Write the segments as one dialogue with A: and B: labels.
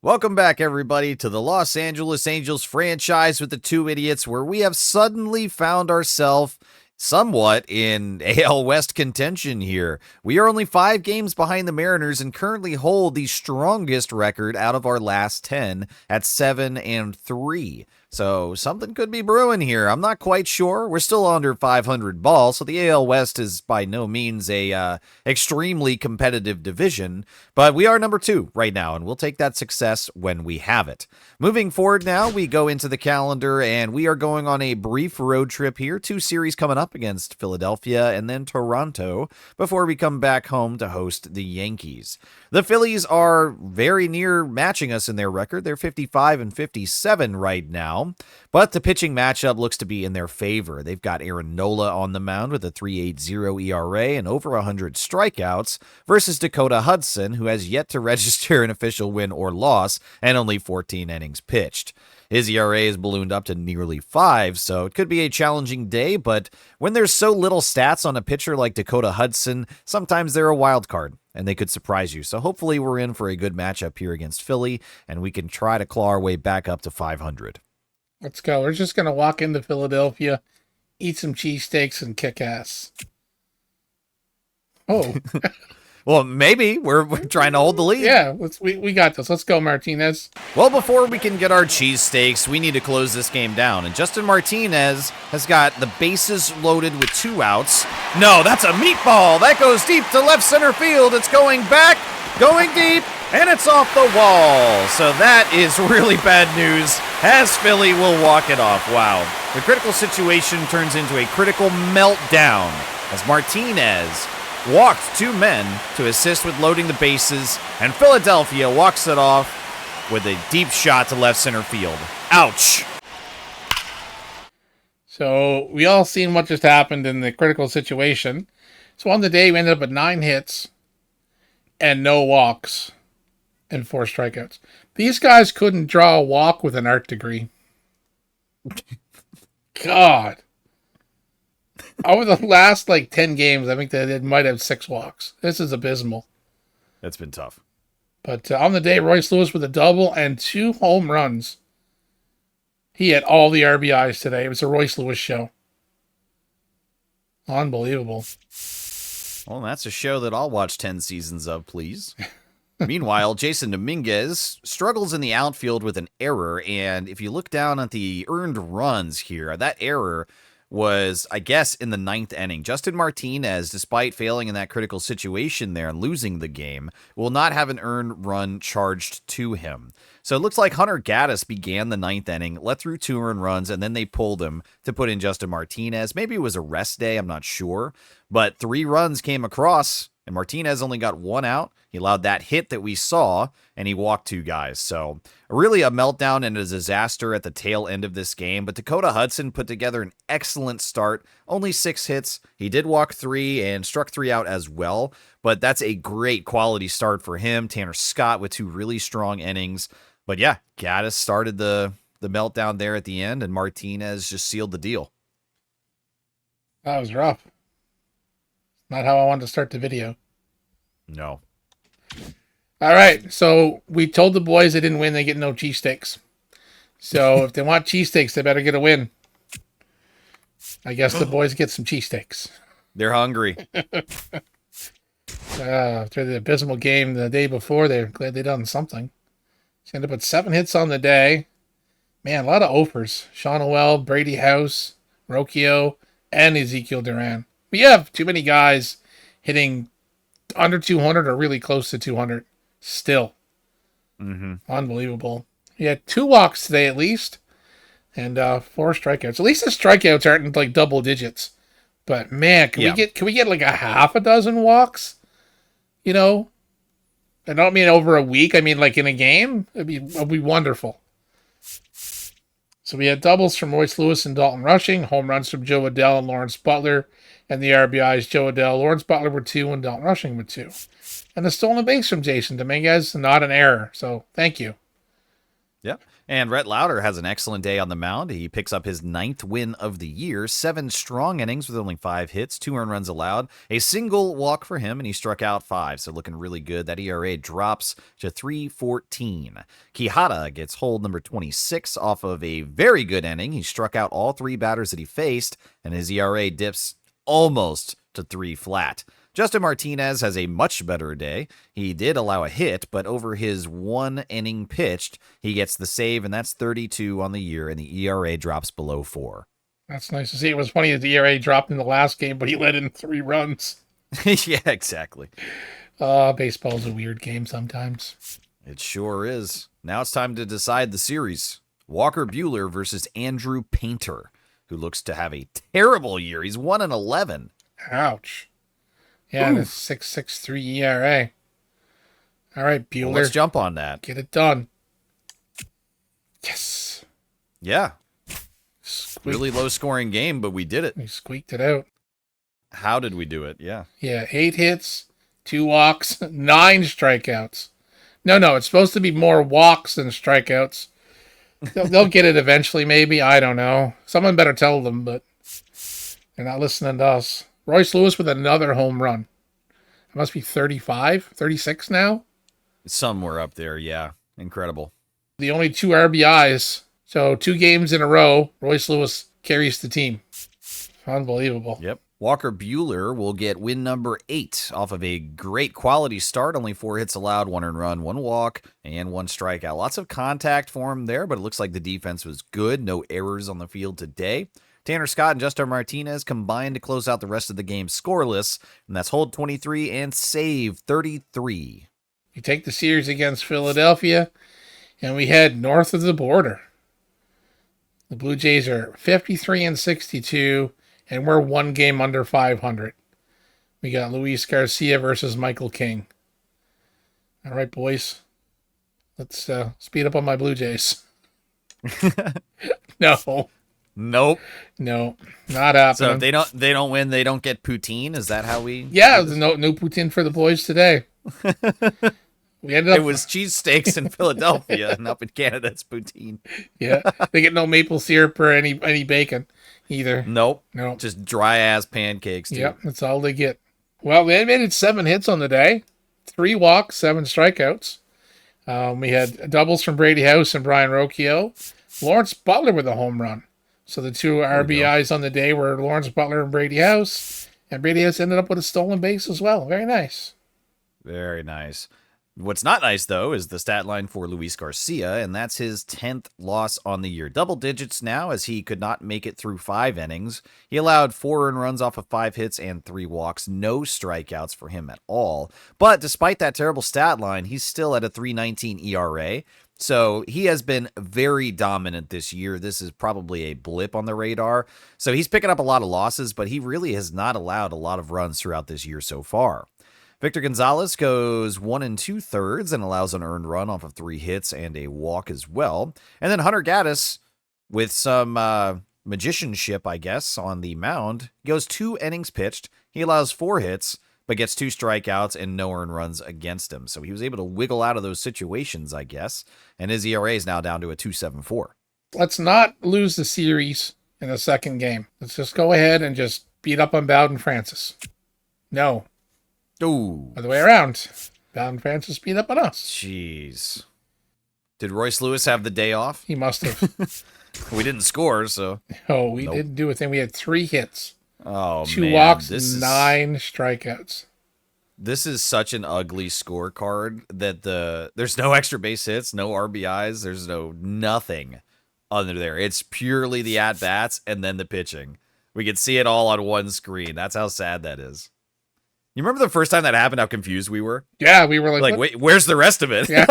A: Welcome back, everybody, to the Los Angeles Angels franchise with the two idiots, where we have suddenly found ourselves somewhat in AL West contention here. We are only 5 games behind the Mariners and currently hold the strongest record out of our last 10 at 7-3. So something could be brewing here. I'm not quite sure. We're still under 500 ball, so the AL West is by no means a extremely competitive division, but we are number 2 right now, and we'll take that success when we have it. Moving forward now, we go into the calendar, and we are going on a brief road trip here. 2 series coming up against Philadelphia and then Toronto before we come back home to host the Yankees. The Phillies are very near matching us in their record. They're 55-57 right now, but the pitching matchup looks to be in their favor. They've got Aaron Nola on the mound with a 3.80 ERA and over 100 strikeouts versus Dakota Hudson, who has yet to register an official win or loss and only 14 innings pitched. His ERA is ballooned up to nearly 5, so it could be a challenging day, but when there's so little stats on a pitcher like Dakota Hudson, sometimes they're a wild card, and they could surprise you. So hopefully we're in for a good matchup here against Philly, and we can try to claw our way back up to 500.
B: Let's go. We're just going to walk into Philadelphia, eat some cheesesteaks, and kick ass. Oh.
A: Well, maybe. We're trying to hold the lead.
B: Yeah, we got this. Let's go, Martinez.
A: Well, before we can get our cheesesteaks, we need to close this game down. And Justin Martinez has got the bases loaded with 2 outs. No, that's a meatball. That goes deep to left center field. It's going back, going deep, and it's off the wall. So that is really bad news, as Philly will walk it off. Wow. The critical situation turns into a critical meltdown as Martinez walked 2 men to assist with loading the bases, and Philadelphia walks it off with a deep shot to left center field. Ouch.
B: So we all seen what just happened in the critical situation. So on the day, we ended up with 9 hits and no walks and 4 strikeouts. These guys couldn't draw a walk with an art degree. God. Over the last 10 games, I think they might have 6 walks. This is abysmal.
A: That's been tough.
B: But on the day, Royce Lewis with a double and 2 home runs. He had all the RBIs today. It was a Royce Lewis show. Unbelievable.
A: Well, that's a show that I'll watch 10 seasons of, please. Meanwhile, Jason Dominguez struggles in the outfield with an error, and if you look down at the earned runs here, that error was, I guess, in the 9th inning. Justin Martinez, despite failing in that critical situation there and losing the game, will not have an earned run charged to him. So it looks like Hunter Gaddis began the 9th inning, let through 2 earned runs, and then they pulled him to put in Justin Martinez. Maybe it was a rest day, I'm not sure. But 3 runs came across, and Martinez only got 1 out. He allowed that hit that we saw, and he walked 2 guys. So really a meltdown and a disaster at the tail end of this game. But Dakota Hudson put together an excellent start. Only 6 hits. He did walk 3 and struck 3 out as well. But that's a great quality start for him. Tanner Scott with 2 really strong innings. But yeah, Gaddis started the meltdown there at the end, and Martinez just sealed the deal.
B: That was rough. Not how I wanted to start the video.
A: No.
B: All right, so we told the boys they didn't win, they get no cheesesteaks. So if they want cheesesteaks, they better get a win. I guess the boys get some cheesesteaks.
A: They're hungry.
B: After the abysmal game the day before, they're glad they done something. She ended up with 7 hits on the day. Man, a lot of offers. Sean O'Well, Brady House, Rocchio, and Ezekiel Duran. We have too many guys hitting under 200 or really close to 200 still. Unbelievable. He had 2 walks today at least, and 4 strikeouts. At least the strikeouts aren't in double digits. But man, can we get a half a dozen walks? You know, I don't mean over a week. I mean in a game. It'd be wonderful. So we had doubles from Royce Lewis and Dalton Rushing, home runs from Joe Adell and Lawrence Butler, and the RBIs, Joe Adell, Lawrence Butler were 2, and Dalton Rushing were 2. And the stolen base from Jason Dominguez, not an error. So thank you.
A: Yep. And Rhett Lauder has an excellent day on the mound. He picks up his 9th win of the year, 7 strong innings with only 5 hits, 2 earned runs allowed, a single walk for him, and he struck out 5, so looking really good. That ERA drops to 3.14. Quijada gets hold number 26 off of a very good inning. He struck out all 3 batters that he faced, and his ERA dips almost to 3 flat. Justin Martinez has a much better day. He did allow a hit, but over his 1 inning pitched, he gets the save, and that's 32 on the year, and the ERA drops below 4.
B: That's nice to see. It was funny that the ERA dropped in the last game, but he let in 3 runs.
A: Yeah, exactly.
B: Baseball's a weird game sometimes.
A: It sure is. Now it's time to decide the series. Walker Buehler versus Andrew Painter, who looks to have a terrible year. He's 1-11.
B: Ouch. Yeah, and a 6.63 ERA. All right, Buehler.
A: Well, let's jump on that.
B: Get it done. Yes.
A: Yeah.
B: Squeaked.
A: Really low-scoring game, but we did it.
B: We squeaked it out.
A: How did we do it? Yeah.
B: Yeah, 8 hits, 2 walks, 9 strikeouts. No, it's supposed to be more walks than strikeouts. They'll get it eventually, maybe. I don't know. Someone better tell them, but they're not listening to us. Royce Lewis with another home run. It must be 35, 36 now.
A: Somewhere up there, yeah. Incredible.
B: The only 2 RBIs. So 2 games in a row, Royce Lewis carries the team. Unbelievable.
A: Yep. Walker Buehler will get win number 8 off of a great quality start. Only 4 hits allowed, 1 earned run, 1 walk, and 1 strikeout. Lots of contact for him there, but it looks like the defense was good. No errors on the field today. Tanner Scott and Justin Martinez combined to close out the rest of the game scoreless, and that's hold 23 and save 33.
B: You take the series against Philadelphia, and we head north of the border. The Blue Jays are 53-62, and we're 1 game under 500. We got Luis Garcia versus Michael King. All right, boys. Let's speed up on my Blue Jays. No.
A: Nope.
B: No, not happening.
A: So if they don't win, they don't get poutine. Is that how we?
B: Yeah, there's no poutine for the boys today. We ended up.
A: It was cheesesteaks in Philadelphia, and up in Canada, it's poutine.
B: Yeah, they get no maple syrup or any bacon either.
A: Nope.
B: No,
A: just dry ass pancakes. Dude.
B: Yep, that's all they get. Well, they made it 7 hits on the day, 3 walks, 7 strikeouts. We had doubles from Brady House and Brian Rocchio. Lawrence Butler with a home run. So the 2 RBIs on the day were Lawrence Butler and Brady House. And Brady House ended up with a stolen base as well. Very nice.
A: Very nice. What's not nice, though, is the stat line for Luis Garcia, and that's his 10th loss on the year. Double digits now, as he could not make it through 5 innings. He allowed 4 earned runs off of 5 hits and 3 walks. No strikeouts for him at all. But despite that terrible stat line, he's still at a 3.19 ERA. So he has been very dominant this year. This is probably a blip on the radar. So he's picking up a lot of losses, but he really has not allowed a lot of runs throughout this year so far. Victor Gonzalez goes 1 2/3 and allows an earned run off of 3 hits and a walk as well. And then Hunter Gaddis, with some magicianship, I guess, on the mound, goes 2 innings pitched. He allows 4 hits, but gets 2 strikeouts and no earned runs against him. So he was able to wiggle out of those situations, I guess. And his ERA is now down to a 2.74.
B: Let's not lose the series in the second game. Let's just go ahead and just beat up on Bowden Francis. No.
A: Ooh.
B: Other way around. Bowden Francis beat up on us.
A: Jeez. Did Royce Lewis have the day off?
B: He must have.
A: We didn't score, so.
B: No, we didn't do a thing. We had 3 hits.
A: Oh,
B: 2 walks, 9 strikeouts.
A: This is such an ugly scorecard that there's no extra base hits, no RBIs, there's nothing under there. It's purely the at-bats and then the pitching. We can see it all on one screen. That's how sad that is. You remember the first time that happened, how confused we were?
B: Yeah, we were like
A: wait, where's the rest of it?
B: Yeah,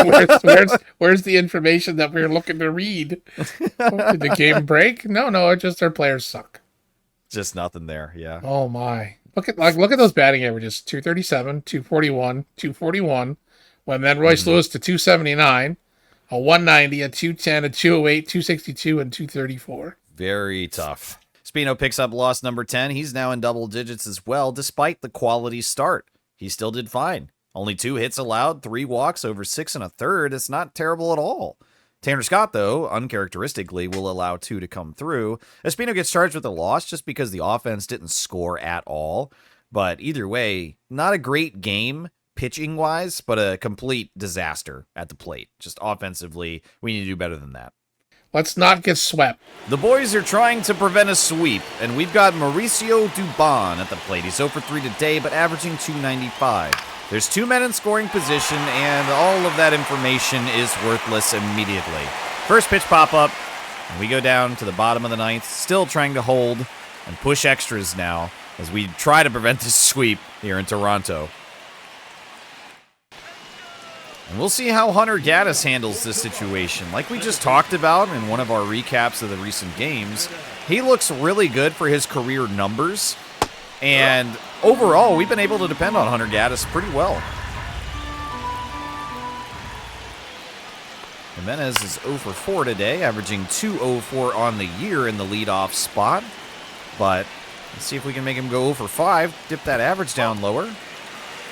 B: where's the information that we were looking to read? Did the game break? No, it's just our players suck.
A: Just nothing there, yeah.
B: Oh my. Look at those batting averages. 237, 241, 241. When then Royce Lewis to 279, a 190, a 210, a 208, 262, and 234.
A: Very tough. Spino picks up loss number 10. He's now in double digits as well, despite the quality start. He still did fine. Only 2 hits allowed, 3 walks over 6 1/3. It's not terrible at all. Tanner Scott, though, uncharacteristically, will allow 2 to come through. Espino gets charged with a loss just because the offense didn't score at all. But either way, not a great game pitching-wise, but a complete disaster at the plate. Just offensively, we need to do better than that.
B: Let's not get swept.
A: The boys are trying to prevent a sweep, and we've got Mauricio Dubon at the plate. He's 0 for 3 today, but averaging .295. There's 2 men in scoring position, and all of that information is worthless immediately. First pitch pop-up, and we go down to the bottom of the 9th, still trying to hold and push extras now as we try to prevent this sweep here in Toronto. And we'll see how Hunter Gaddis handles this situation. Like we just talked about in one of our recaps of the recent games, he looks really good for his career numbers. And overall, we've been able to depend on Hunter Gaddis pretty well. Jimenez is 0 for 4 today, averaging .204 on the year in the leadoff spot. But let's see if we can make him go 0 for 5, dip that average down lower.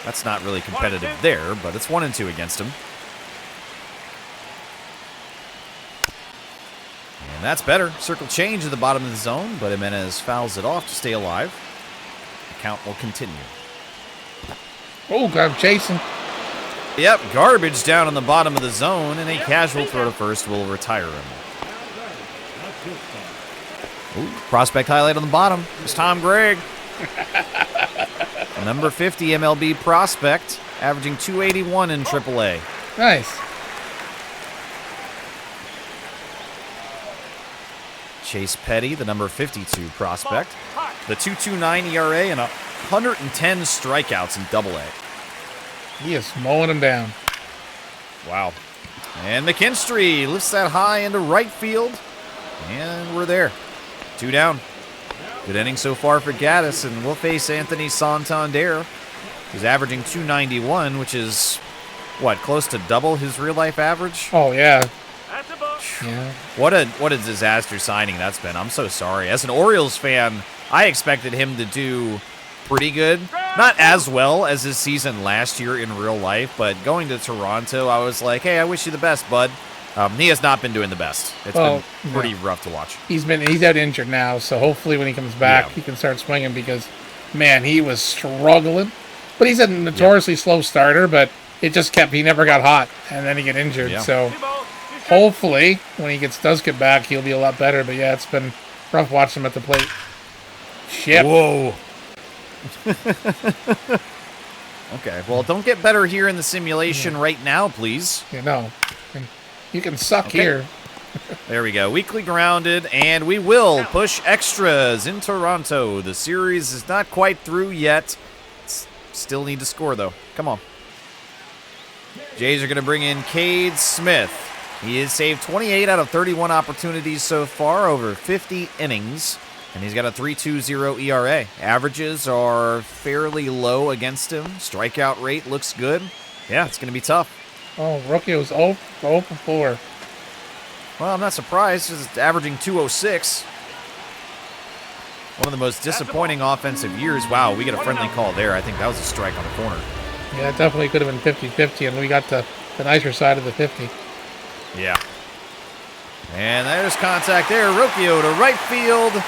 A: That's not really competitive there, but it's 1 and 2 against him. And that's better. Circle change at the bottom of the zone, but Jimenez fouls it off to stay alive. The count will continue.
B: Oh, I'm chasing.
A: Yep, garbage down in the bottom of the zone, and a casual throw to first will retire him. Ooh, prospect highlight on the bottom. It's Tom Gregg. Number 50 MLB prospect, averaging .281 in AAA.
B: Nice.
A: Chase Petty, the number 52 prospect, the .229 ERA and 110 strikeouts in AA.
B: He is mowing him down.
A: Wow. And McKinstry lifts that high into right field, and we're there. 2 down. Good inning so far for Gaddis, and we'll face Anthony Santander, who's averaging .291, which is, what, close to double his real-life average?
B: Oh, yeah. Yeah.
A: What a disaster signing that's been. I'm so sorry. As an Orioles fan, I expected him to do pretty good. Not as well as his season last year in real life, but going to Toronto, I was like, hey, I wish you the best, bud. He has not been doing the best. It's been pretty rough to watch.
B: He's out injured now, so hopefully when he comes back, he can start swinging because, man, he was struggling. But he's a notoriously slow starter, but it just kept, he never got hot, and then he get injured.
A: Yeah.
B: So hopefully when he does get back, he'll be a lot better. But yeah, it's been rough watching him at the plate. Shit.
A: Whoa. Okay, well, don't get better here in the simulation right now, please.
B: You know. You can suck here.
A: There we go. Weakly grounded, and we will push extras in Toronto. The series is not quite through yet. Still need to score, though. Come on. Jays are going to bring in Cade Smith. He has saved 28 out of 31 opportunities so far, over 50 innings, and he's got a .320 ERA. Averages are fairly low against him. Strikeout rate looks good. Yeah, it's going to be tough.
B: Oh, rookie was 0 for 4.
A: Well, I'm not surprised. It's averaging .206. One of the most disappointing offensive years. Wow, we get a friendly call there. I think that was a strike on the corner.
B: Yeah, it definitely could have been 50-50, and we got the nicer side of the 50.
A: Yeah. And there's contact there. Rocchio to right field.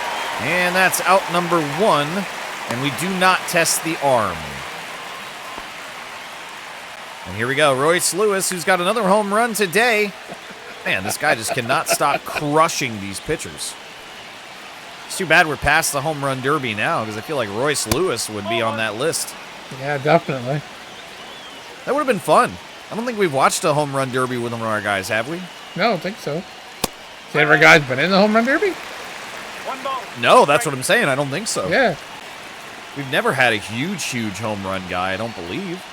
A: And that's out number 1. And we do not test the arm. And here we go, Royce Lewis, who's got another home run today. Man, this guy just cannot stop crushing these pitchers. It's too bad we're past the home run derby now, because I feel like Royce Lewis would be on that list.
B: Yeah, definitely.
A: That would have been fun. I don't think we've watched a home run derby with one of our guys, have we?
B: No, I don't think so. Has any of our guys been in the home run derby?
A: No, that's what I'm saying. I don't think so.
B: Yeah.
A: We've never had a huge home run guy, I don't believe.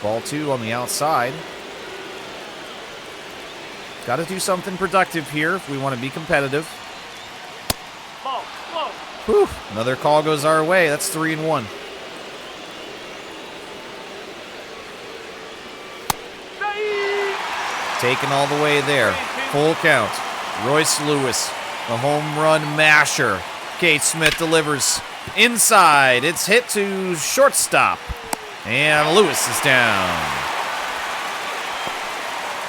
A: Ball 2 on the outside. Got to do something productive here if we want to be competitive. Whew, another call goes our way. That's 3-1. Taken all the way there. Full count. Royce Lewis, the home run masher. Cade Smith delivers inside. It's hit to shortstop. And Lewis is down.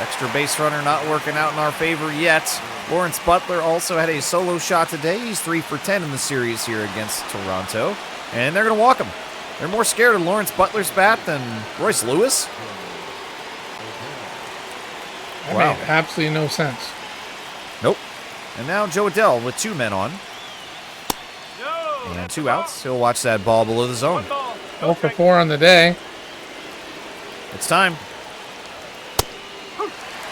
A: Extra base runner not working out in our favor yet. Lawrence Butler also had a solo shot today. He's 3 for 10 in the series here against Toronto. And they're going to walk him. They're more scared of Lawrence Butler's bat than Royce Lewis.
B: That made absolutely no sense.
A: Nope. And now Joe Adell with 2 men on. And 2 outs. He'll watch that ball below the zone.
B: 0 for 4 on the day.
A: It's time.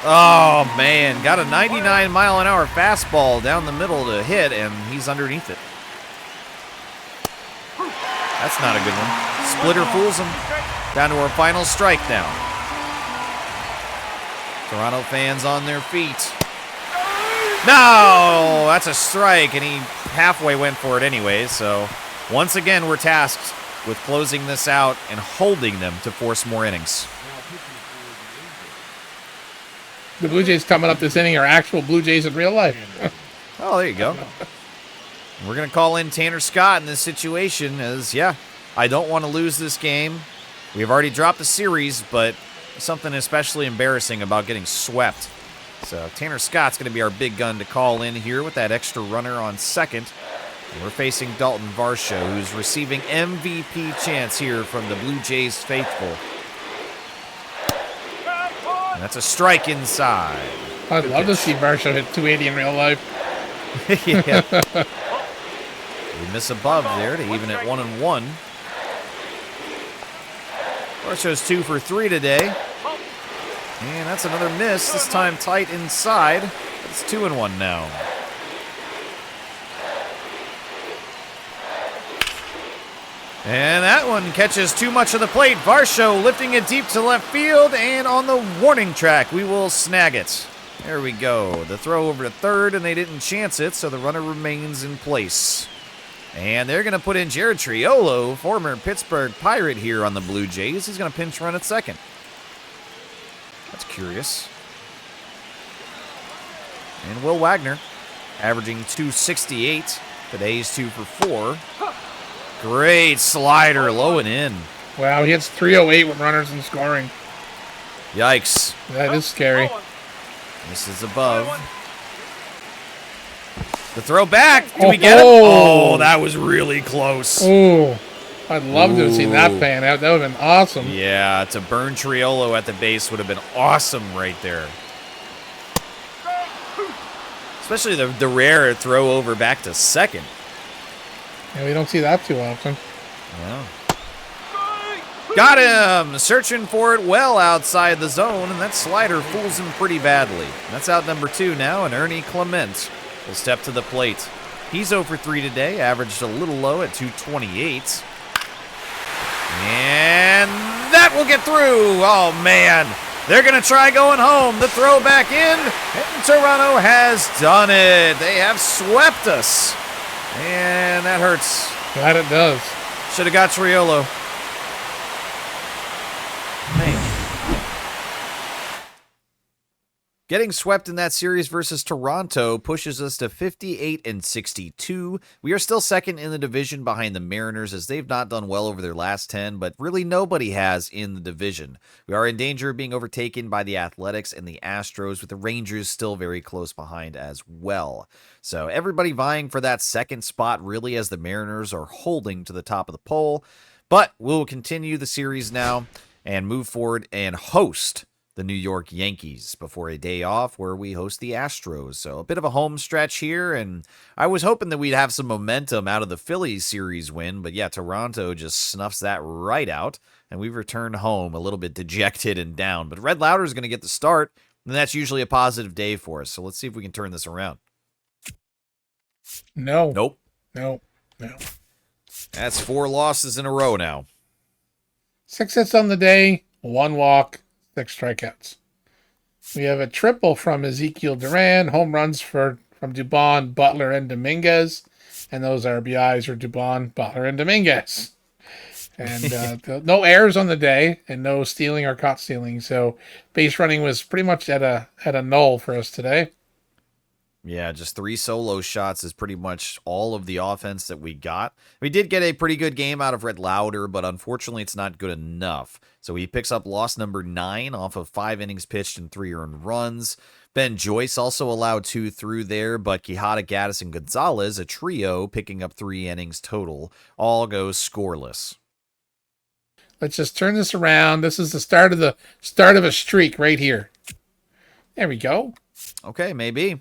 A: Oh, man. Got a 99-mile-an-hour fastball down the middle to hit, and he's underneath it. That's not a good one. Splitter fools him. Down to our final strike now. Toronto fans on their feet. No! That's a strike, and he halfway went for it anyway. So, once again, we're tasked with closing this out and holding them to force more innings.
B: The Blue Jays coming up this inning are actual Blue Jays in real life.
A: Oh, there you go. We're going to call in Tanner Scott in this situation as, I don't want to lose this game. We've already dropped the series, but something especially embarrassing about getting swept. So Tanner Scott's going to be our big gun to call in here with that extra runner on second. And we're facing Dalton Varsho, who's receiving MVP chants here from the Blue Jays faithful. And that's a strike inside.
B: I'd love to see Varsho hit 280 in real life.
A: Yeah. We miss above there to even at 1-1. Varsho's 2 for 3 today. And that's another miss, this time tight inside. But it's 2-1 now. And that one catches too much of the plate. Varsho lifting it deep to left field, and on the warning track, we will snag it. There we go. The throw over to third, and they didn't chance it, so the runner remains in place. And they're going to put in Jared Triolo, former Pittsburgh Pirate here on the Blue Jays. He's going to pinch run at second. That's curious. And Will Wagner, averaging .268. Today's 2 for 4. Great slider, low and in.
B: Wow, he hits 308 with runners in scoring.
A: Yikes.
B: That is scary.
A: This is above. The throw back. Did we get it? Oh, that was really close.
B: Oh, I'd love to have seen that pan out. That would have been awesome.
A: Yeah, to burn Triolo at the base would have been awesome right there. Especially the rare throw over back to second.
B: Yeah, we don't see that too often.
A: Yeah. Got him! Searching for it well outside the zone, and that slider fools him pretty badly. That's out number 2 now, and Ernie Clement will step to the plate. He's 0 for 3 today, averaged a little low at .228. And that will get through! Oh, man! They're going to try going home. The throw back in, and Toronto has done it. They have swept us. And that hurts.
B: That it does.
A: Should have got Triolo. Man. Getting swept in that series versus Toronto pushes us to 58-62. We are still second in the division behind the Mariners, as they've not done well over their last 10, but really nobody has in the division. We are in danger of being overtaken by the Athletics and the Astros, with the Rangers still very close behind as well. So everybody vying for that second spot, really, as the Mariners are holding to the top of the poll. But we'll continue the series now and move forward and host the New York Yankees before a day off where we host the Astros. So a bit of a home stretch here, and I was hoping that we'd have some momentum out of the Phillies series win, but yeah, Toronto just snuffs that right out, and we've returned home a little bit dejected and down. But Red Lauder is going to get the start, and that's usually a positive day for us. So let's see if we can turn this around.
B: No.
A: Nope.
B: No.
A: That's 4 losses in a row now.
B: 6 hits on the day, 1 walk, 6 strikeouts. We have a triple from Ezekiel Duran, home runs from Dubon, Butler, and Dominguez. And those RBIs are Dubon, Butler, and Dominguez. And no errors on the day, and no stealing or caught stealing. So base running was pretty much at a null for us today.
A: Yeah, just 3 solo shots is pretty much all of the offense that we got. We did get a pretty good game out of Red Lauder, but unfortunately it's not good enough. So he picks up loss number 9 off of 5 innings pitched and 3 earned runs. Ben Joyce also allowed 2 through there, but Quijada, Gaddis, and Gonzalez, a trio, picking up 3 innings total, all goes scoreless.
B: Let's just turn this around. This is the start of a streak right here. There we go.
A: Okay, maybe.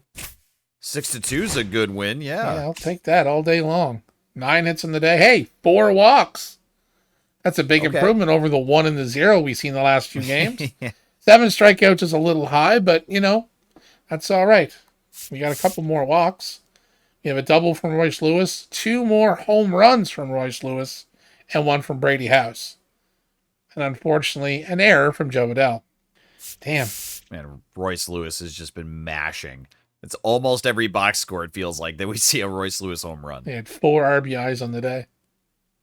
A: 6-2 is a good win,
B: Yeah, I'll take that all day long. 9 hits in the day. Hey, 4 walks. That's a big improvement over the 1 and the 0 we've seen the last few games. 7 strikeouts is a little high, but, that's all right. We got a couple more walks. We have a double from Royce Lewis, 2 more home runs from Royce Lewis, and 1 from Brady House. And unfortunately, an error from Joe Adell. Damn.
A: Man, Royce Lewis has just been mashing. It's almost every box score, it feels like, that we see a Royce Lewis home run.
B: They had 4 RBIs on the day.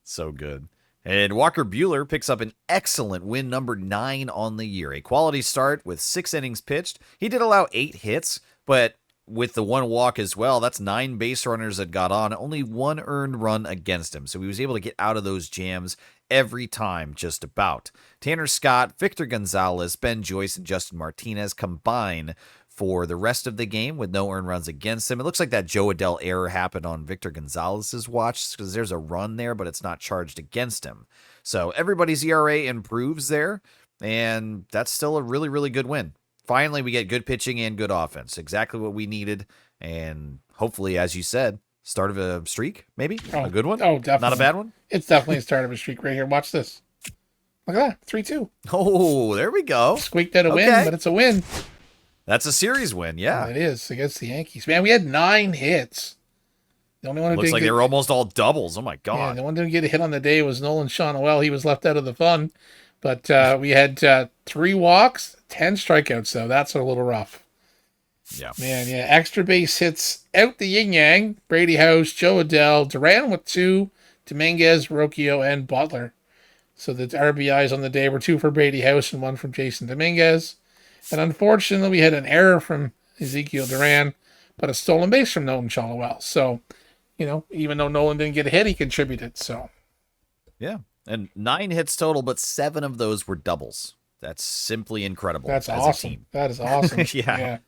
A: So good. And Walker Buehler picks up an excellent win, number 9 on the year. A quality start with 6 innings pitched. He did allow 8 hits, but with the 1 walk as well, that's 9 base runners that got on, only 1 earned run against him. So he was able to get out of those jams every time, just about. Tanner Scott, Victor Gonzalez, Ben Joyce, and Justin Martinez combine for the rest of the game with no earned runs against him. It looks like that Joe Adell error happened on Victor Gonzalez's watch because there's a run there, but it's not charged against him. So everybody's ERA improves there, and that's still a really, really good win. Finally, we get good pitching and good offense. Exactly what we needed, and hopefully, as you said, start of a streak, maybe? A good one?
B: Oh, definitely.
A: Not a bad one?
B: It's definitely a start of a streak right here. Watch this. Look at that, 3-2.
A: Oh, there we go.
B: Squeaked out a win, but it's a win.
A: That's a series win, yeah.
B: It is against the Yankees. Man, we had 9 hits. The only one who
A: looks like they were almost all doubles. Oh my god!
B: Yeah, the one who didn't get a hit on the day was Nolan Shawnoel. He was left out of the fun, but we had 3 walks, 10 strikeouts. Though that's a little rough.
A: Yeah,
B: man. Yeah, extra base hits out the yin yang. Brady House, Joe Adell, Duran with 2, Dominguez, Rocchio, and Butler. So the RBIs on the day were 2 for Brady House and 1 from Jason Dominguez. And unfortunately, we had an error from Ezekiel Duran, but a stolen base from Nolan Shawnoel. So, even though Nolan didn't get a hit, he contributed. So,
A: yeah, and 9 hits total, but 7 of those were doubles. That's simply incredible.
B: That's
A: as
B: awesome.
A: A team.
B: That is awesome.
A: Yeah.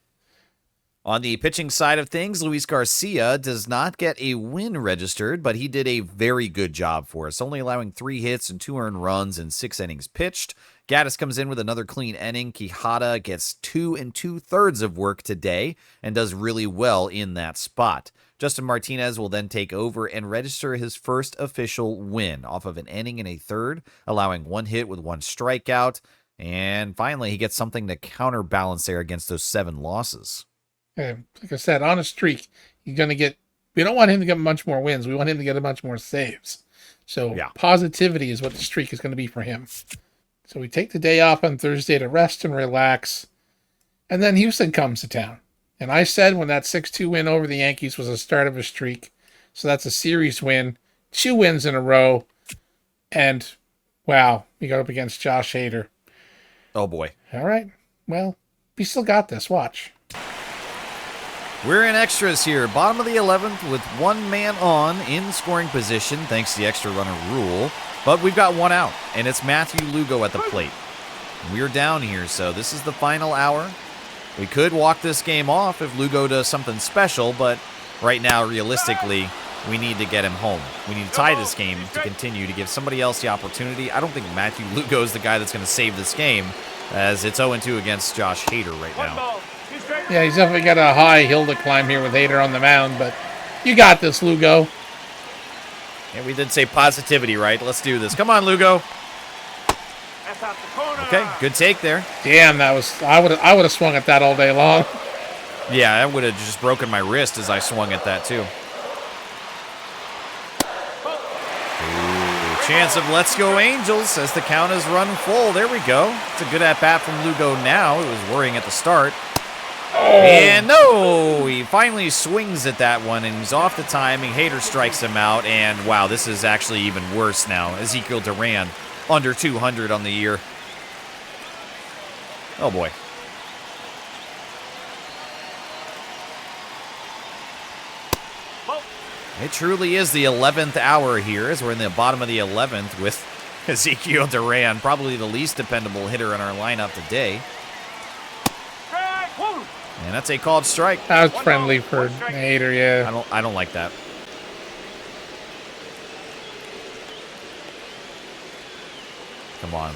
A: On the pitching side of things, Luis Garcia does not get a win registered, but he did a very good job for us, only allowing 3 hits and 2 earned runs in 6 innings pitched. Gaddis comes in with another clean inning. Quijada gets 2 2/3 of work today and does really well in that spot. Justin Martinez will then take over and register his first official win off of an inning and a third, allowing 1 hit with 1 strikeout. And finally, he gets something to counterbalance there against those 7 losses.
B: Like I said, on a streak, we don't want him to get much more wins. We want him to get a bunch more saves. So Positivity is what the streak is going to be for him. So we take the day off on Thursday to rest and relax. And then Houston comes to town. And I said when that 6-2 win over the Yankees was the start of a streak. So that's a series win. 2 wins in a row. And, wow, we got up against Josh Hader.
A: Oh, boy.
B: All right. Well, we still got this. Watch.
A: We're in extras here. Bottom of the 11th with 1 man on in scoring position thanks to the extra runner rule. But we've got 1 out, and it's Matthew Lugo at the plate. We're down here, so this is the final hour. We could walk this game off if Lugo does something special, but right now, realistically, we need to get him home. We need to tie this game to continue to give somebody else the opportunity. I don't think Matthew Lugo is the guy that's going to save this game, as it's 0-2 against Josh Hader right now.
B: Yeah, he's definitely got a high hill to climb here with Hader on the mound, but you got this, Lugo.
A: Yeah, we did say positivity, right? Let's do this. Come on, Lugo. Okay, good take there.
B: Damn, I would have swung at that all day long.
A: Yeah, I would have just broken my wrist as I swung at that, too. Ooh, chance of Let's Go Angels as the count is run full. There we go. It's a good at-bat from Lugo now. It was worrying at the start. Oh. And no, he finally swings at that one, and he's off the timing. Hader strikes him out, and wow, this is actually even worse now. Ezekiel Duran, under 200 on the year. Oh, boy. It truly is the 11th hour here as we're in the bottom of the 11th with Ezekiel Duran, probably the least dependable hitter in our lineup today. And that's a called strike.
B: That was friendly for Hader, yeah.
A: I don't like that. Come on.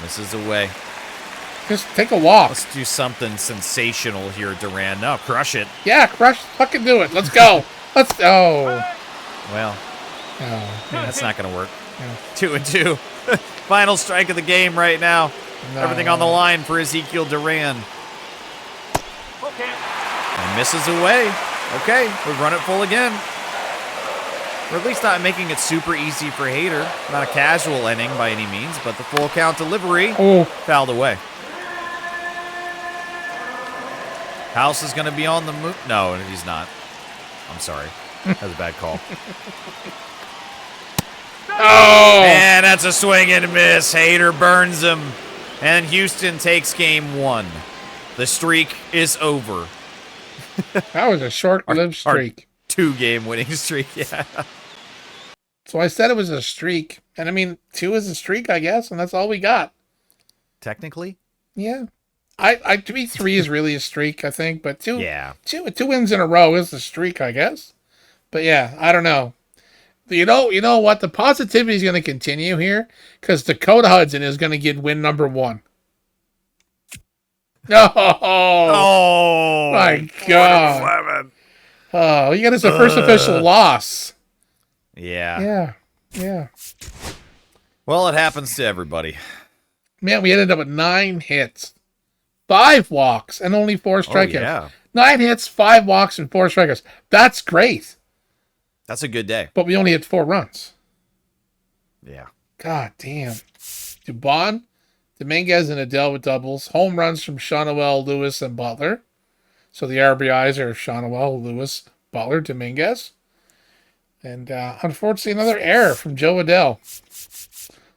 A: Misses away.
B: Just take a walk.
A: Let's do something sensational here, Duran. No, crush it.
B: Yeah, crush. Fucking do it. Let's go. Oh.
A: Well,
B: Oh.
A: that's not going to work.
B: Yeah.
A: 2-2. Final strike of the game right now.
B: No.
A: Everything on the line for Ezekiel Duran. And misses away. Okay, we run it full again. Or at least not making it super easy for Hader. Not a casual inning by any means, but the full count delivery fouled away. House is going to be on the move. No, he's not. I'm sorry. That was a bad call.
B: Oh!
A: And that's a swing and a miss. Hader burns him. And Houston takes game 1. The streak is over.
B: That was a short-lived streak.
A: 2-game winning streak, yeah.
B: So I said it was a streak. And I mean, 2 is a streak, I guess, and that's all we got.
A: Technically?
B: Yeah. I to me 3 is really a streak, I think, but 2 two wins in a row is a streak, I guess. But yeah, I don't know. You know what? The positivity is going to continue here because Dakota Hudson is going to get win number 1. Oh my God! Oh, you got his first official loss.
A: Yeah.
B: Yeah.
A: Well, it happens to everybody.
B: Man, we ended up with 9 hits, 5 walks, and only 4 strikeouts.
A: Oh, yeah.
B: 9 hits, 5 walks, and 4 strikeouts. That's great.
A: That's a good day.
B: But we only had 4 runs.
A: Yeah.
B: God damn. Dubon, Dominguez, and Adele with doubles. Home runs from Shawnuel, Lewis, and Butler. So the RBIs are Shawnuel, Lewis, Butler, Dominguez. And unfortunately, another error from Joe Adele.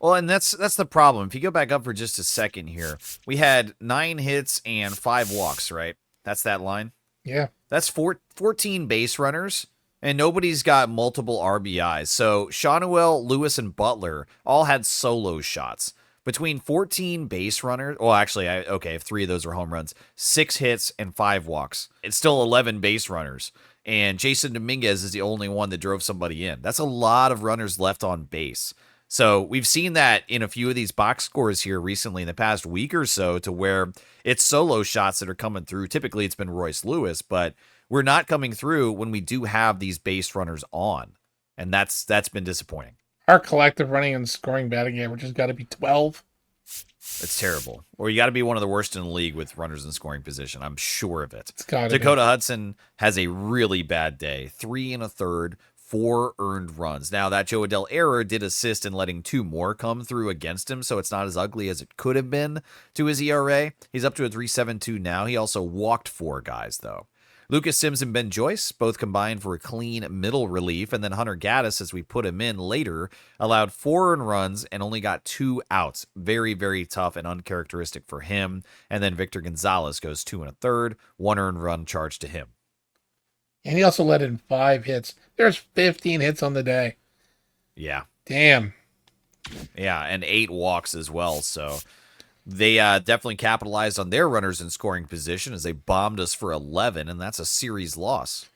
A: Well, and that's the problem. If you go back up for just a second here, we had 9 hits and 5 walks, right? That's that line?
B: Yeah.
A: That's 14 base runners, and nobody's got multiple RBIs. So Shawnuel, Lewis, and Butler all had solo shots. Between 14 base runners, well, actually, if 3 of those were home runs, 6 hits and 5 walks. It's still 11 base runners. And Jason Dominguez is the only one that drove somebody in. That's a lot of runners left on base. So we've seen that in a few of these box scores here recently in the past week or so to where it's solo shots that are coming through. Typically, it's been Royce Lewis, but we're not coming through when we do have these base runners on. And that's been disappointing.
B: Our collective running and scoring batting average has got to be 12.
A: It's terrible. Or you got to be one of the worst in the league with runners in scoring position. I'm sure of it. Dakota Hudson has a really bad day. 3 1/3, 4 earned runs. Now, that Joe Adele error did assist in letting 2 more come through against him, so it's not as ugly as it could have been to his ERA. He's up to a 3.72 now. He also walked 4 guys, though. Lucas Sims and Ben Joyce both combined for a clean middle relief, and then Hunter Gaddis, as we put him in later, allowed 4 earned runs and only got 2 outs. Very, very tough and uncharacteristic for him. And then Victor Gonzalez goes 2 1/3, 1 earned run charged to him.
B: And he also let in 5 hits. There's 15 hits on the day.
A: Yeah.
B: Damn.
A: Yeah, and 8 walks as well, so they definitely capitalized on their runners in scoring position as they bombed us for 11, and that's a series loss.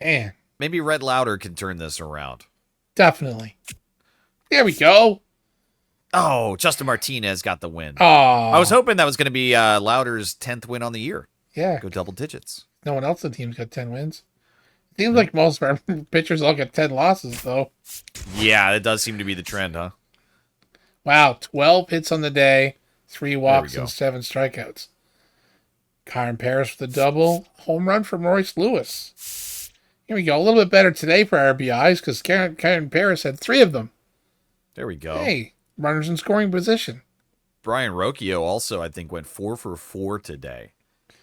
B: Man.
A: Maybe Red Lauder can turn this around.
B: Definitely. There we go.
A: Oh, Justin Martinez got the win.
B: Oh.
A: I was hoping that was going to be Lauder's 10th win on the year.
B: Yeah.
A: Go double digits.
B: No one else on the team's got 10 wins. Seems like most of our pitchers all get 10 losses, though.
A: Yeah, it does seem to be the trend, huh?
B: Wow, 12 hits on the day, 3 walks, and 7 strikeouts. Kyron Paris with a double. Home run from Royce Lewis. Here we go. A little bit better today for RBIs because Kyron Paris had 3 of them.
A: There we go.
B: Hey, runners in scoring position.
A: Brian Rocchio also, I think, went 4 for 4 today.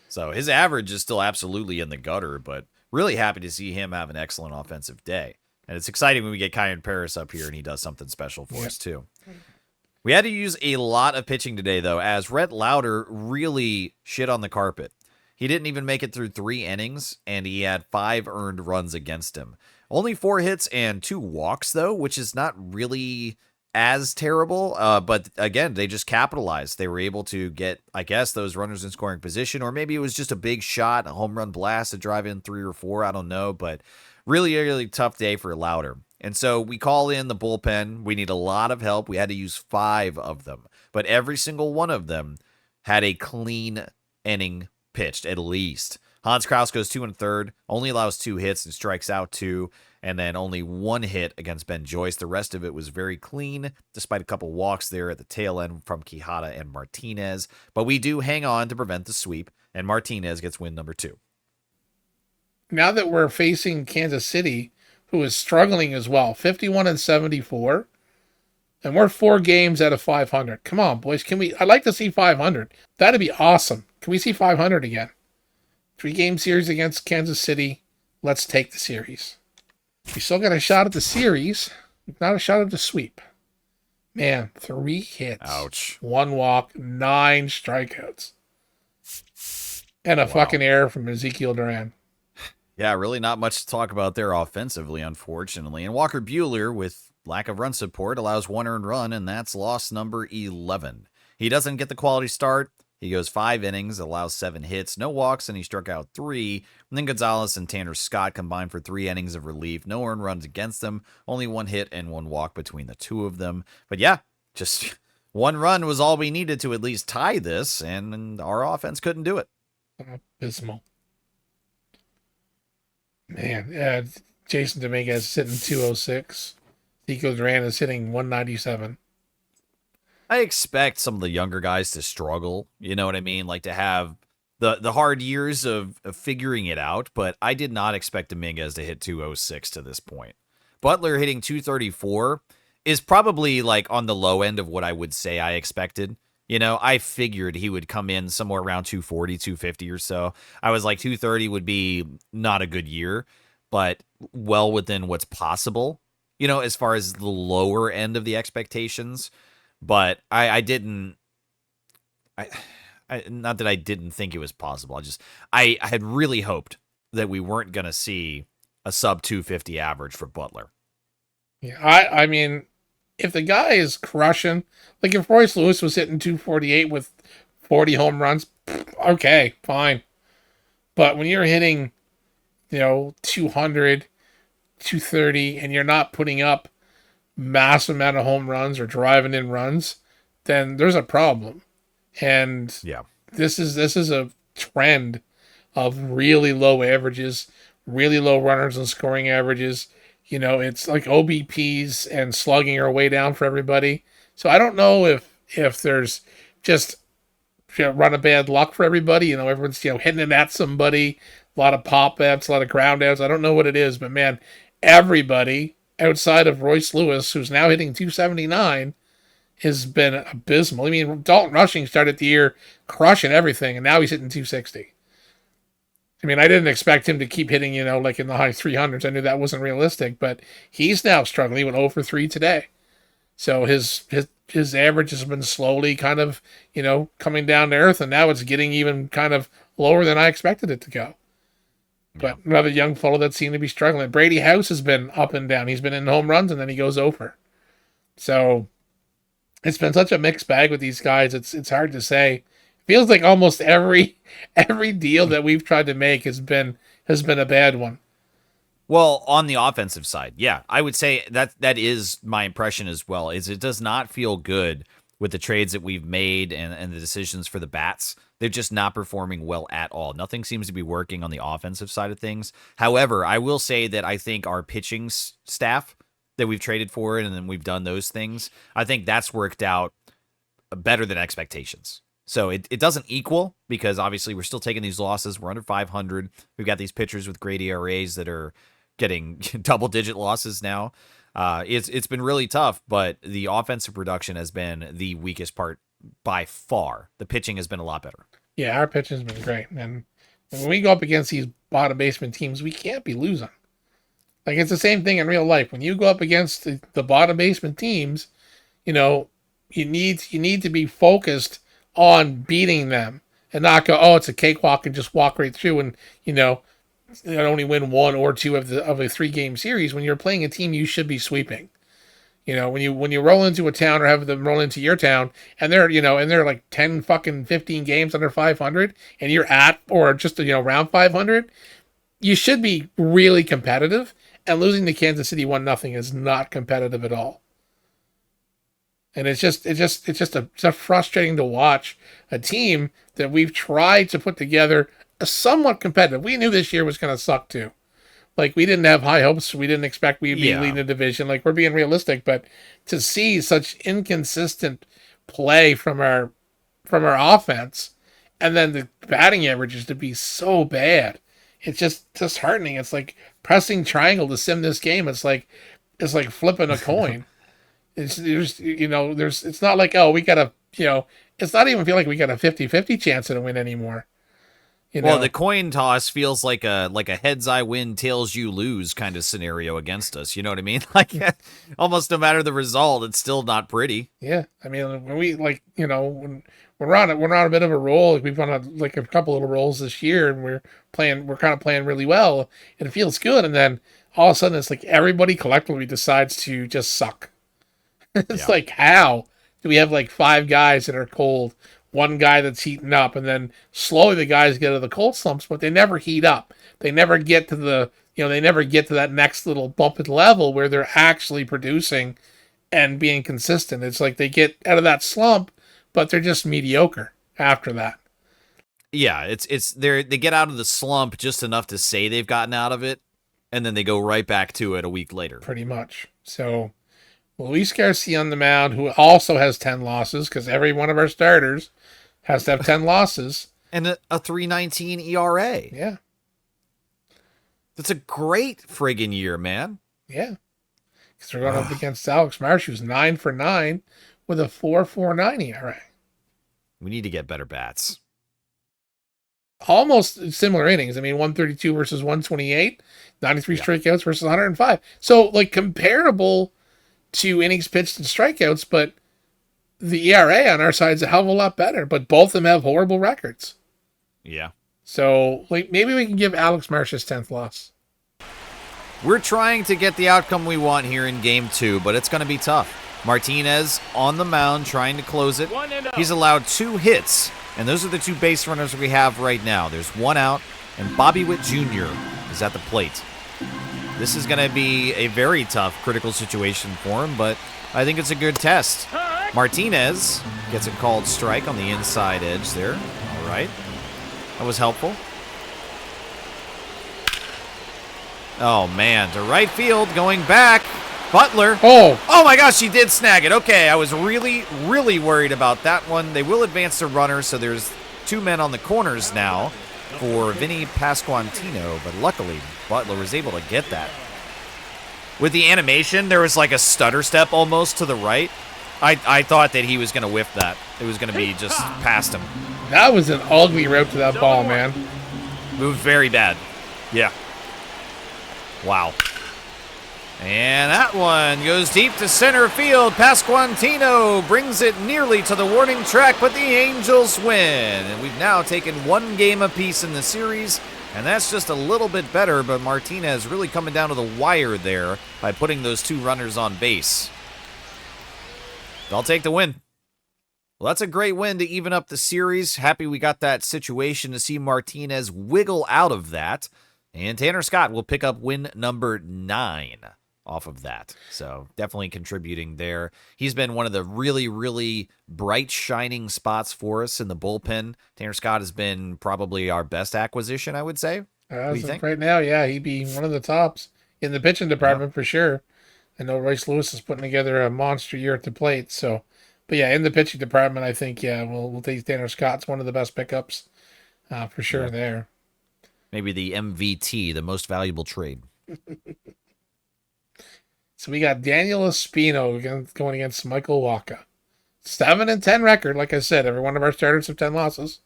A: So his average is still absolutely in the gutter, but really happy to see him have an excellent offensive day. And it's exciting when we get Kyron Paris up here and he does something special for us, too. We had to use a lot of pitching today, though, as Rhett Lauder really shit on the carpet. He didn't even make it through 3 innings, and he had 5 earned runs against him. Only 4 hits and 2 walks, though, which is not really as terrible. But again, they just capitalized. They were able to get, I guess, those runners in scoring position, or maybe it was just a big shot, a home run blast to drive in 3 or 4. I don't know, but really, really tough day for Louder. And so we call in the bullpen. We need a lot of help. We had to use 5 of them, but every single one of them had a clean inning pitched, at least. Hans Kraus goes 2 1/3, only allows 2 hits and strikes out 2, and then only 1 hit against Ben Joyce. The rest of it was very clean, despite a couple walks there at the tail end from Quijada and Martinez. But we do hang on to prevent the sweep, and Martinez gets win number 2.
B: Now that we're facing Kansas City, who is struggling as well, 51-74, and we're 4 games out of 500. Come on, boys. I'd like to see 500. That'd be awesome. Can we see 500 again? 3-game series against Kansas City. Let's take the series. We still got a shot at the series, not a shot at the sweep. Man, 3 hits.
A: Ouch.
B: 1 walk, 9 strikeouts. And a fucking error from Ezekiel Duran.
A: Yeah, really not much to talk about there offensively, unfortunately. And Walker Buehler, with lack of run support, allows 1 earned run, and that's loss number 11. He doesn't get the quality start. He goes 5 innings, allows 7 hits, no walks, and he struck out 3. And then Gonzalez and Tanner Scott combined for 3 innings of relief. No earned runs against them. Only 1 hit and 1 walk between the 2 of them. But yeah, just 1 run was all we needed to at least tie this, and our offense couldn't do it.
B: Abysmal. Man, Jason Dominguez is sitting 206. Ezekiel Duran is hitting 197.
A: I expect some of the younger guys to struggle, you know what I mean? Like to have the hard years of figuring it out, but I did not expect Dominguez to hit 206 to this point. Butler hitting 234 is probably like on the low end of what I would say I expected. You know, I figured he would come in somewhere around 240, 250 or so. I was like 230 would be not a good year, but well within what's possible, you know, as far as the lower end of the expectations. But I didn't, not that I didn't think it was possible. I had really hoped that we weren't going to see a sub 250 average for Butler.
B: Yeah, I mean, if the guy is crushing, like if Royce Lewis was hitting 248 with 40 home runs, okay, fine. But when you're hitting, 200, 230, and you're not putting up massive amount of home runs or driving in runs, then there's a problem. And
A: yeah,
B: this is a trend of really low averages, really low runners and scoring averages. It's like OBPs and slugging are way down for everybody. So I don't know if there's just run of bad luck for everybody. Everyone's hitting it at somebody, a lot of pop outs, a lot of ground outs. I don't know what it is, but man, everybody outside of Royce Lewis, who's now hitting 279, has been abysmal. I mean, Dalton Rushing started the year crushing everything, and now he's hitting 260. I mean, I didn't expect him to keep hitting, like in the high 300s. I knew that wasn't realistic, but he's now struggling. He went 0 for 3 today. So his average has been slowly kind of, coming down to earth, and now it's getting even kind of lower than I expected it to go. But another young fellow that seemed to be struggling. Brady House has been up and down. He's been in home runs, and then he goes over. So it's been such a mixed bag with these guys. It's hard to say. It feels like almost every deal that we've tried to make has been a bad one.
A: Well, on the offensive side, yeah, I would say that is my impression as well. Is it does not feel good with the trades that we've made and the decisions for the bats. They're just not performing well at all. Nothing seems to be working on the offensive side of things. However, I will say that I think our pitching staff that we've traded for and then we've done those things, I think that's worked out better than expectations. So it doesn't equal because obviously we're still taking these losses. We're under 500. We've got these pitchers with great ERAs that are getting double-digit losses now. It's been really tough, but the offensive production has been the weakest part by far. The pitching has been a lot better.
B: Yeah, our pitching's been great. And when we go up against these bottom basement teams, we can't be losing. Like, it's the same thing in real life. When you go up against the bottom basement teams, you need to be focused on beating them and not go, oh, it's a cakewalk and just walk right through and, only win one or two of a 3-game series. When you're playing a team you should be sweeping. When you roll into a town or have them roll into your town and they're like 10 fucking 15 games under 500 and you're at or just around 500, you should be really competitive. And losing to Kansas City 1-0 is not competitive at all. And it's just frustrating to watch a team that we've tried to put together a somewhat competitive. We knew this year was going to suck too. Like, we didn't have high hopes. We didn't expect we'd be leading the division. Like, we're being realistic, but to see such inconsistent play from our offense, and then the batting averages to be so bad, it's just disheartening. It's like pressing triangle to sim this game. It's like flipping a coin. It's not like, oh, we got a, it's not even feel like we got a 50-50 chance at a win anymore.
A: Well, the coin toss feels like a heads I win, tails you lose kind of scenario against us. You know what I mean? Like, almost no matter the result, it's still not pretty.
B: Yeah, I mean, when we when we're on a bit of a roll. Like, we've on a couple little rolls this year, and we're kind of playing really well, and it feels good. And then all of a sudden, it's like everybody collectively decides to just suck. It's like, how do we have like 5 guys that are cold? One guy that's heating up, and then slowly the guys get to the cold slumps, but they never heat up. They never get to that next little bump at level where they're actually producing and being consistent. It's like they get out of that slump, but they're just mediocre after that.
A: Yeah, they get out of the slump just enough to say they've gotten out of it, and then they go right back to it a week later.
B: Pretty much. So Luis Garcia on the mound, who also has 10 losses, because every one of our starters has to have 10 losses.
A: And a 3.19 ERA.
B: Yeah.
A: That's a great friggin' year, man.
B: Yeah. Because we're going up against Alex Marsh, who's 9 for 9 with a 4.49 ERA.
A: We need to get better bats.
B: Almost similar innings. I mean, 132 versus 128, 93 strikeouts versus 105. So, like, comparable to innings pitched and strikeouts, but the ERA on our side is a hell of a lot better, but both of them have horrible records.
A: Yeah.
B: So, like, maybe we can give Alex Marsh his 10th loss.
A: We're trying to get the outcome we want here in Game 2, but it's going to be tough. Martinez on the mound trying to close it. He's allowed 2 hits, and those are the 2 base runners we have right now. There's 1 out, and Bobby Witt Jr. is at the plate. This is going to be a very tough, critical situation for him, but I think it's a good test. Martinez gets a called strike on the inside edge there. All right. That was helpful. Oh, man. To right field, going back. Butler. Oh my gosh, he did snag it. Okay, I was really, really worried about that one. They will advance the runner, so there's 2 men on the corners now for Vinny Pasquantino, but luckily Butler was able to get that. With the animation, there was like a stutter step almost to the right. I thought that he was going to whiff that. It was going to be just past him.
B: That was an ugly route to that ball, man.
A: Moved very bad. Yeah. Wow. And that one goes deep to center field. Pasquantino brings it nearly to the warning track, but the Angels win. And we've now taken 1 game apiece in the series, and that's just a little bit better, but Martinez really coming down to the wire there by putting those 2 runners on base. I'll take the win. Well, that's a great win to even up the series. Happy we got that situation to see Martinez wiggle out of that. And Tanner Scott will pick up win number 9 off of that. So definitely contributing there. He's been one of the really, really bright, shining spots for us in the bullpen. Tanner Scott has been probably our best acquisition, I would say. What do you think?
B: Right now, yeah, he'd be one of the tops in the pitching department for sure. I know Royce Lewis is putting together a monster year at the plate. So, but yeah, in the pitching department, I think, yeah, we'll take Tanner Scott's one of the best pickups for sure there.
A: Maybe the MVT, the most valuable trade.
B: So we got Daniel Espino going against Michael Wacha. 7-10 record, like I said. Every one of our starters have 10 losses.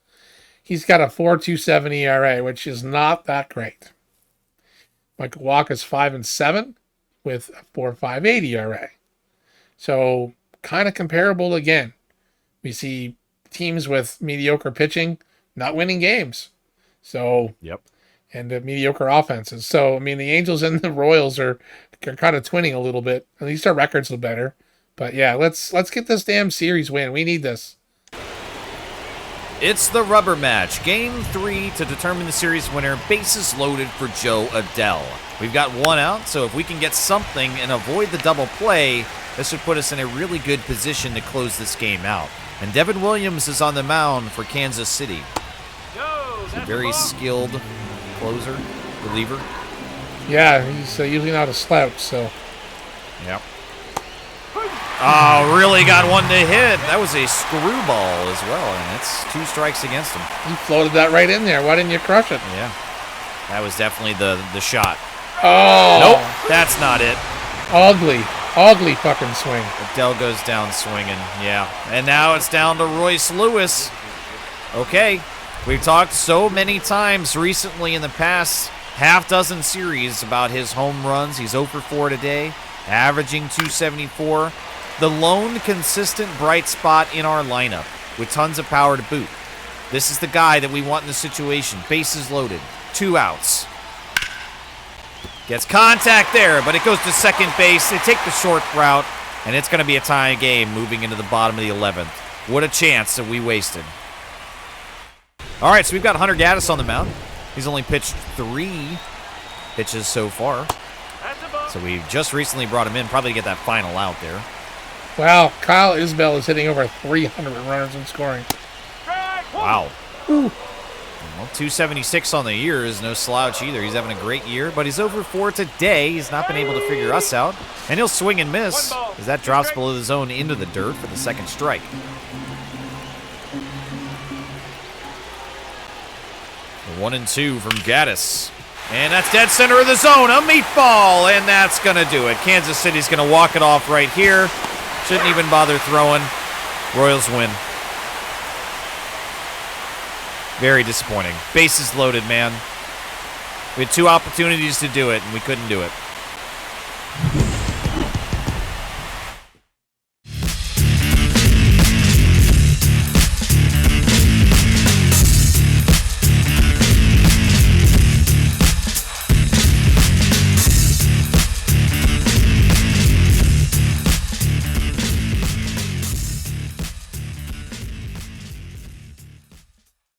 B: He's got a 4.27 ERA, which is not that great. Michael Wacha's 5-7 with a 4.58 ERA. So kind of comparable again. We see teams with mediocre pitching not winning games. So,
A: Yep.
B: and mediocre offenses. So, I mean, the Angels and the Royals are kind of twinning a little bit. At least our records look better. But yeah, let's get this damn series win. We need this.
A: It's the rubber match. Game 3 to determine the series winner. Bases loaded for Joe Adele. We've got 1 out, so if we can get something and avoid the double play, this would put us in a really good position to close this game out. And Devin Williams is on the mound for Kansas City. He's a very skilled closer, reliever.
B: Yeah, he's usually not a slouch, so.
A: Yep. Oh, really got one to hit. That was a screwball as well, and it's 2 strikes against him.
B: You floated that right in there. Why didn't you crush it?
A: Yeah. That was definitely the shot.
B: Oh!
A: Nope, that's not it.
B: Ugly fucking swing.
A: Adele goes down swinging, yeah. And now it's down to Royce Lewis. Okay, we've talked so many times recently in the past half-dozen series about his home runs. He's 0 for 4 today, averaging 274. The lone consistent bright spot in our lineup with tons of power to boot. This is the guy that we want in the situation. Bases loaded, 2 outs. Gets contact there, but it goes to second base. They take the short route, and it's going to be a tie game moving into the bottom of the 11th. What a chance that we wasted. All right, so we've got Hunter Gaddis on the mound. He's only pitched 3 pitches so far. So we just recently brought him in, probably to get that final out there.
B: Wow, Kyle Isbell is hitting over 300 runners and scoring.
A: Wow. Ooh. Well, 276 on the year is no slouch either. He's having a great year, but he's 0 for 4 today. He's not been able to figure us out, and he'll swing and miss as that drops below the zone into the dirt for the second strike. The 1-2 from Gaddis. And that's dead center of the zone, a meatball, and that's going to do it. Kansas City's going to walk it off right here. Shouldn't even bother throwing. Royals win. Very disappointing. Bases loaded, man. We had 2 opportunities to do it, and we couldn't do it.